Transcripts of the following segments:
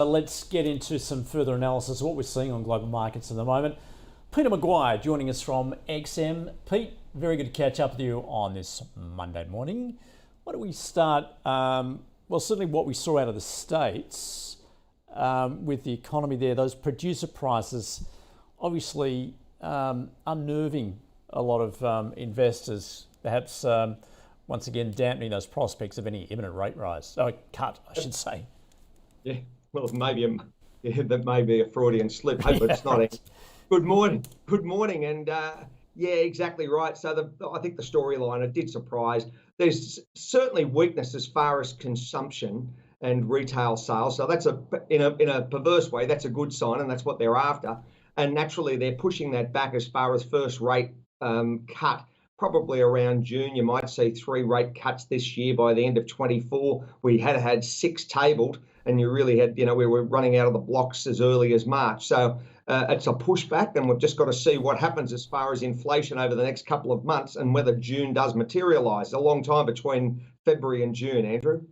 Let's get into some further analysis of what we're seeing on global markets at the moment. Peter McGuire joining us from XM. Pete, very good to catch up with you on this Monday morning. Why don't we start, certainly what we saw out of the States with the economy there, those producer prices obviously unnerving a lot of investors, perhaps once again dampening those prospects of any imminent rate rise. Cut, I should say. Yeah, well, that may be a Freudian slip. Hope it's not. Right. Good morning, and yeah, exactly right. So I think the storyline, it did surprise. There's certainly weakness as far as consumption and retail sales. So that's in a perverse way, that's a good sign, and that's what they're after. And naturally, they're pushing that back as far as first rate cut. Probably around June, you might see 3 rate cuts this year. By the end of 24, we had 6 tabled, and you really had, we were running out of the blocks as early as March. So it's a pushback, and we've just got to see what happens as far as inflation over the next couple of months and whether June does materialise. A long time between February and June, Andrew.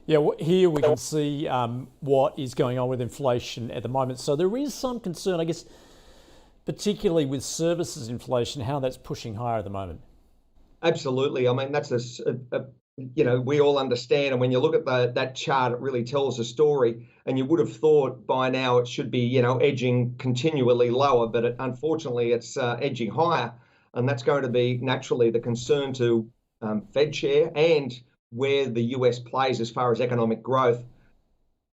Yeah, well, here we can see what is going on with inflation at the moment. So there is some concern, I guess, particularly with services inflation, how that's pushing higher at the moment. Absolutely. I mean, that's we all understand. And when you look at that chart, it really tells a story. And you would have thought by now it should be, edging continually lower, but unfortunately it's edging higher. And that's going to be naturally the concern to Fed chair and where the US plays as far as economic growth.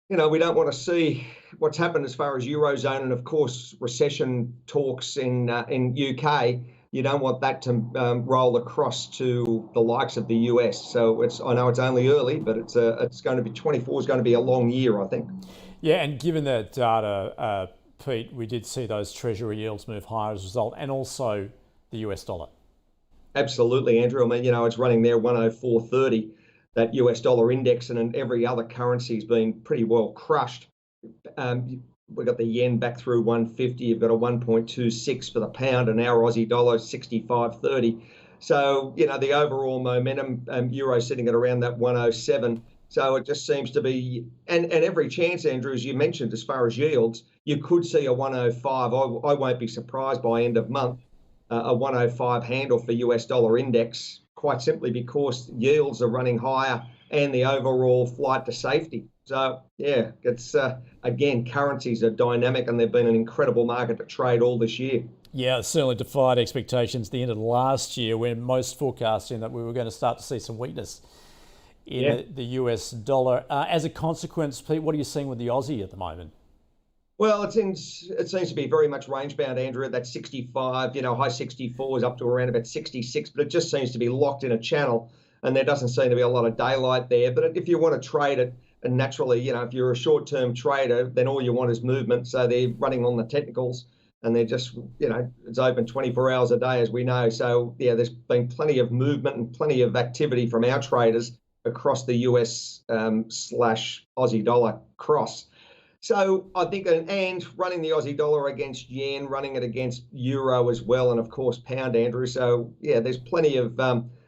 We don't want to see what's happened as far as Eurozone and, of course, recession talks in UK. You don't want that to roll across to the likes of the US. So I know it's only early, but it's going to be 24 is going to be a long year, I think. Yeah, and given that data, Pete, we did see those Treasury yields move higher as a result, and also the US dollar. Absolutely, Andrew. I mean, it's running there 104.30, that US dollar index, and every other currency has been pretty well crushed. We've got the yen back through 150. You've got a 1.26 for the pound, and our Aussie dollar 65.30. So, the overall momentum, euro sitting at around that 107. So it just seems to be, and every chance, Andrew, as you mentioned, as far as yields, you could see a 105. I won't be surprised by end of month, a 105 handle for US dollar index, quite simply because yields are running higher and the overall flight to safety. So, yeah, it's, again, currencies are dynamic, and they've been an incredible market to trade all this year. Yeah, it certainly defied expectations at the end of last year, when most forecasting that we were going to start to see some weakness in the US dollar. As a consequence, Pete, what are you seeing with the Aussie at the moment? Well, it seems to be very much range-bound, Andrew, at that 65, high 64s up to around about 66, but it just seems to be locked in a channel, and there doesn't seem to be a lot of daylight there. But if you want to trade it, and naturally, if you're a short-term trader, then all you want is movement. So they're running on the technicals, and they're just, it's open 24 hours a day, as we know. So, yeah, there's been plenty of movement and plenty of activity from our traders across the US slash Aussie dollar cross. So I think, and running the Aussie dollar against yen, running it against euro as well, and of course pound, Andrew. So, yeah, there's plenty of,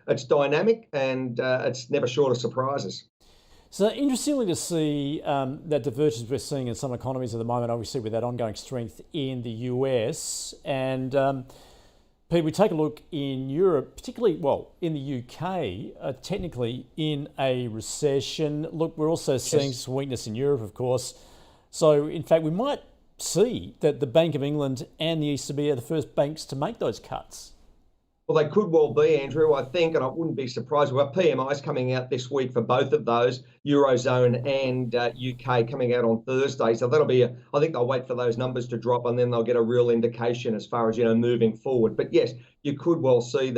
it's dynamic, and it's never short of surprises. So interestingly to see that divergence we're seeing in some economies at the moment, obviously with that ongoing strength in the US. And Pete, we take a look in Europe, particularly, in the UK, technically in a recession. Look, we're also seeing some weakness in Europe, of course. So in fact, we might see that the Bank of England and the ECB are the first banks to make those cuts. Well, they could well be, Andrew, I think, and I wouldn't be surprised. We've got PMIs coming out this week for both of those, Eurozone and UK, coming out on Thursday. So that'll be, I think they'll wait for those numbers to drop, and then they'll get a real indication as far as, moving forward. But yes, you could well see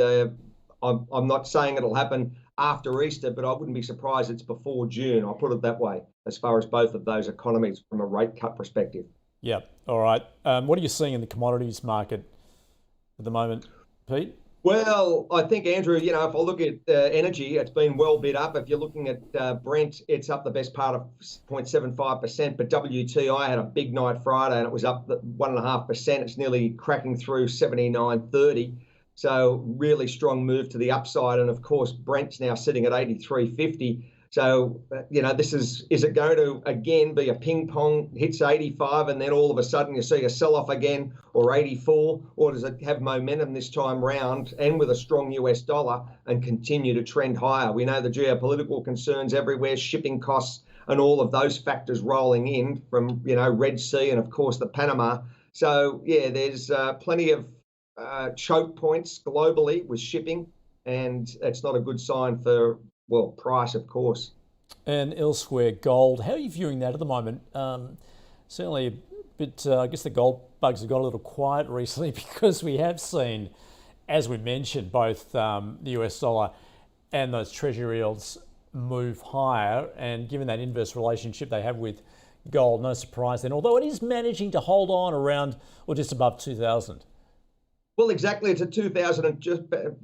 I'm not saying it'll happen after Easter, but I wouldn't be surprised it's before June. I'll put it that way, as far as both of those economies from a rate cut perspective. Yeah. All right. What are you seeing in the commodities market at the moment, Pete? Well, I think, Andrew, if I look at energy, it's been well bid up. If you're looking at Brent, it's up the best part of 0.75%. But WTI had a big night Friday, and it was up 1.5%. It's nearly cracking through 79.30. So really strong move to the upside. And of course, Brent's now sitting at 83.50. So, this is it going to again be a ping pong, hits 85 and then all of a sudden you see a sell off again, or 84, or does it have momentum this time round and with a strong US dollar and continue to trend higher? We know the geopolitical concerns everywhere, shipping costs and all of those factors rolling in from, Red Sea and of course the Panama. So yeah, there's plenty of choke points globally with shipping, and it's not a good sign for, well, price, of course. And elsewhere, gold. How are you viewing that at the moment? Certainly a bit, I guess the gold bugs have got a little quiet recently because we have seen, as we mentioned, both the US dollar and those treasury yields move higher. And given that inverse relationship they have with gold, no surprise then, although it is managing to hold on around or just above 2,000. Well, exactly. It's a 2000 and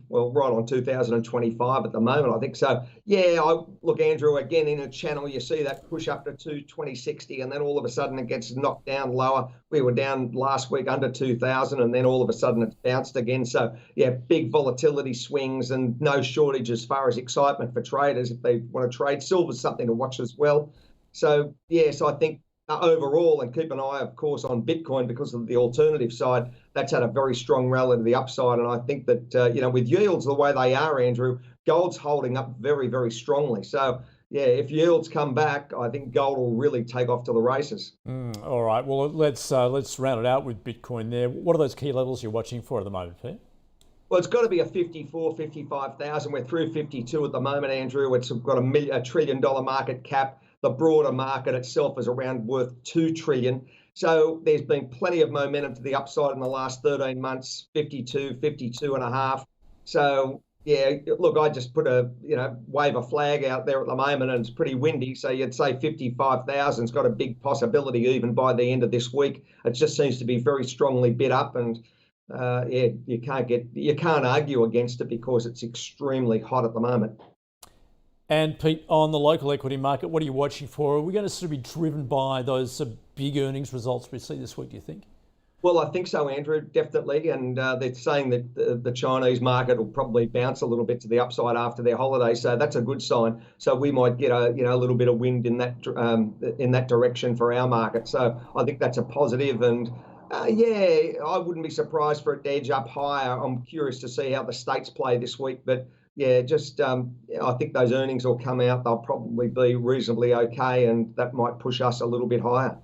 right on 2025 at the moment, I think. So, yeah, look, Andrew, again, in a channel, you see that push up to 220.60 and then all of a sudden it gets knocked down lower. We were down last week under 2000 and then all of a sudden it's bounced again. So, yeah, big volatility swings and no shortage as far as excitement for traders if they want to trade. Silver's something to watch as well. So, yes, I think overall, and keep an eye, of course, on Bitcoin because of the alternative side. That's had a very strong rally to the upside. And I think that, with yields the way they are, Andrew, gold's holding up very, very strongly. So, yeah, if yields come back, I think gold will really take off to the races. All right. Well, let's round it out with Bitcoin there. What are those key levels you're watching for at the moment, Pete? Well, it's got to be a 54, 55,000. We're through 52 at the moment, Andrew. It's got a $1 trillion market cap. The broader market itself is around worth 2 trillion. So there's been plenty of momentum to the upside in the last 13 months, 52, 52 and a half. So yeah, look, I just put wave a flag out there at the moment and it's pretty windy. So you'd say 55,000's got a big possibility even by the end of this week. It just seems to be very strongly bid up, and you can't argue against it because it's extremely hot at the moment. And Pete, on the local equity market, what are you watching for? Are we going to sort of be driven by those big earnings results we see this week, do you think? Well, I think so, Andrew, definitely. And they're saying that the Chinese market will probably bounce a little bit to the upside after their holiday. So that's a good sign. So we might get a little bit of wind in that direction for our market. So I think that's a positive. And I wouldn't be surprised for it to edge up higher. I'm curious to see how the states play this week. But yeah, I think those earnings will come out. They'll probably be reasonably okay, and that might push us a little bit higher.